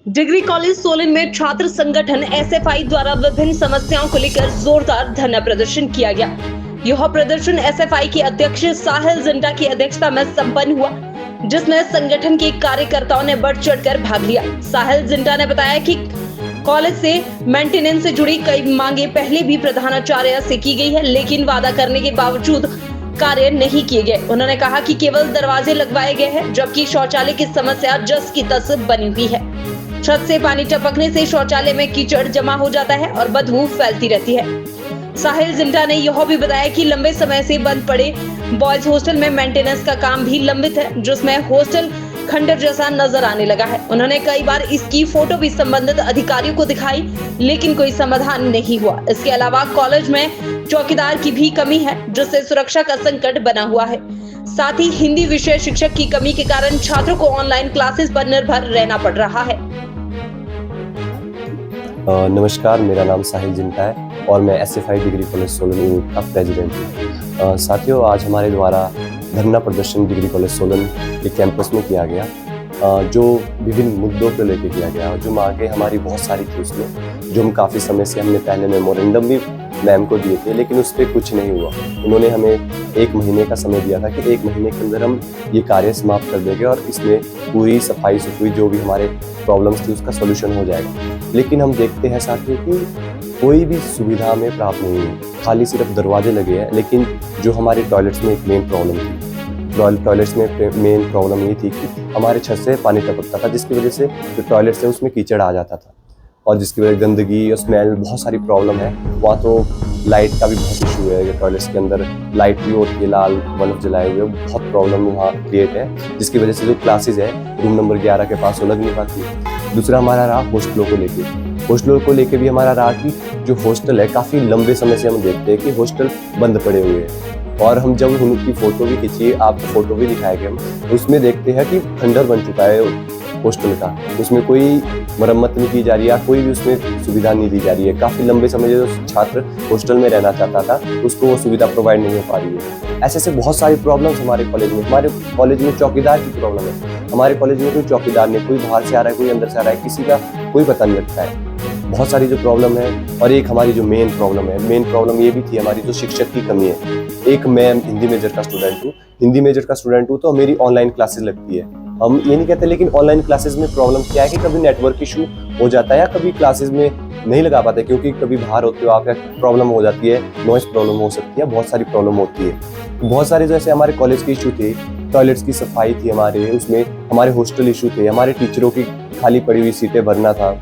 Degree college Solan में छात्र संगठन एसएफआई द्वारा विभिन्न समस्याओं को लेकर जोरदार धरना प्रदर्शन किया गया। यह प्रदर्शन एसएफआई के अध्यक्ष साहिल जिंटा की अध्यक्षता में संपन्न हुआ, जिसमें संगठन के कार्यकर्ताओं ने बढ़ चढ़कर भाग लिया। साहिल जिंटा ने बताया कि कॉलेज से मेंटेनेंस से जुड़ी कई मांगे पहले भी प्रधानाचार्य से की गई है, लेकिन वादा करने के बावजूद कार्य नहीं किए गए। उन्होंने कहा कि केवल दरवाजे लगवाए गए हैं, जबकि शौचालय की समस्या जस की तस बनी हुई है। छत से पानी टपकने से शौचालय में कीचड़ जमा हो जाता है और बदबू फैलती रहती है। साहिल जिंटा ने यह भी बताया कि लंबे समय से बंद पड़े बॉयज हॉस्टल में मेंटेनेंस का काम भी लंबित है, जिसमें हॉस्टल खंडर जैसा नजर आने लगा है। उन्होंने कई बार इसकी फोटो भी संबंधित अधिकारियों को दिखाई, लेकिन कोई समाधान नहीं हुआ। इसके अलावा कॉलेज में चौकीदार की भी कमी है, जिससे सुरक्षा का संकट बना हुआ है। साथ ही हिंदी विषय शिक्षक की कमी के कारण छात्रों को ऑनलाइन क्लासेस पर निर्भर रहना पड़ रहा है। नमस्कार, मेरा नाम साहिल जिंटा है और मैं SFI degree college Solan unit का प्रेसिडेंट हूँ। साथियों, आज हमारे द्वारा धरना प्रदर्शन डिग्री कॉलेज सोलन के कैंपस में किया गया, जो विभिन्न मुद्दों को लेकर किया गया। जो मांगे हमारी बहुत सारी थी उसमें, जो हम काफ़ी समय से हमने पहले मेमोरेंडम भी मैम को दिए थे, लेकिन उस पर कुछ नहीं हुआ। उन्होंने हमें 1 महीने का समय दिया था कि 1 महीने के अंदर हम ये कार्य समाप्त कर देंगे और इसमें पूरी सफाई सुफाई जो भी हमारे प्रॉब्लम्स थी उसका सोल्यूशन हो जाएगा। लेकिन हम देखते हैं साथियों कि कोई भी सुविधा हमें प्राप्त नहीं है, खाली सिर्फ दरवाजे लगे हैं। लेकिन जो हमारे टॉयलेट्स में एक मेन प्रॉब्लम थी, टॉयलेट्स में मेन प्रॉब्लम ये थी कि हमारे छत से पानी टपकता था, जिसकी वजह से जो टॉयलेट्स है उसमें कीचड़ आ जाता था और जिसकी वजह से गंदगी और स्मेल बहुत सारी प्रॉब्लम है। वहाँ तो लाइट का भी बहुत इशू है, टॉयलेट्स के अंदर लाइट भी होती है, लाल बल्ब जलाए हुए, बहुत प्रॉब्लम वहाँ क्रिएट है, जिसकी वजह से जो क्लासेज है रूम नंबर 11 के पास वो लग नहीं पाती। दूसरा हमारा रहा हॉस्टलों को लेके भी हमारा रहा कि जो हॉस्टल है काफ़ी लंबे समय से हम देखते हैं कि हॉस्टल बंद पड़े हुए हैं। और हम जब उनकी फ़ोटो भी खींची, आपको फ़ोटो भी दिखाएंगे हम, उसमें देखते हैं कि खंडर बन चुका है हॉस्टल का, उसमें कोई मरम्मत नहीं की जा रही है, कोई भी उसमें सुविधा नहीं दी जा रही है। काफ़ी लंबे समय जो छात्र हॉस्टल में रहना चाहता था उसको वो सुविधा प्रोवाइड नहीं हो पा रही है। ऐसे बहुत सारी प्रॉब्लम्स हमारे कॉलेज में चौकीदार की प्रॉब्लम है। हमारे कॉलेज में कोई चौकीदार नहीं, कोई बाहर से आ रहा है, कोई अंदर से आ रहा है, किसी का कोई पता नहीं लगता है। बहुत सारी जो प्रॉब्लम है, और एक हमारी जो मेन प्रॉब्लम ये भी थी हमारी जो शिक्षक की कमी है। एक मैं हिंदी मेजर का स्टूडेंट हूँ तो मेरी ऑनलाइन क्लासेस लगती है। हम ये नहीं कहते, लेकिन ऑनलाइन क्लासेस में प्रॉब्लम क्या है कि कभी नेटवर्क इशू हो जाता है या कभी क्लासेस में नहीं लगा पाते, क्योंकि कभी बाहर होते हो आप, प्रॉब्लम हो जाती है, नॉइस प्रॉब्लम हो सकती है, बहुत सारी प्रॉब्लम होती है। बहुत सारे जैसे हमारे कॉलेज के इशू थे, टॉयलेट्स की सफाई थी हमारे, उसमें हमारे हॉस्टल इशू थे, हमारे टीचरों की खाली पड़ी हुई सीटें भरना था,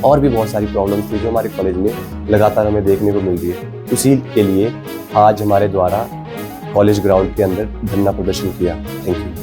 और भी बहुत सारी प्रॉब्लम्स थी जो हमारे कॉलेज में लगातार हमें देखने को मिल रही है। उसी के लिए आज हमारे द्वारा कॉलेज ग्राउंड के अंदर धरना प्रदर्शन किया। Thank you.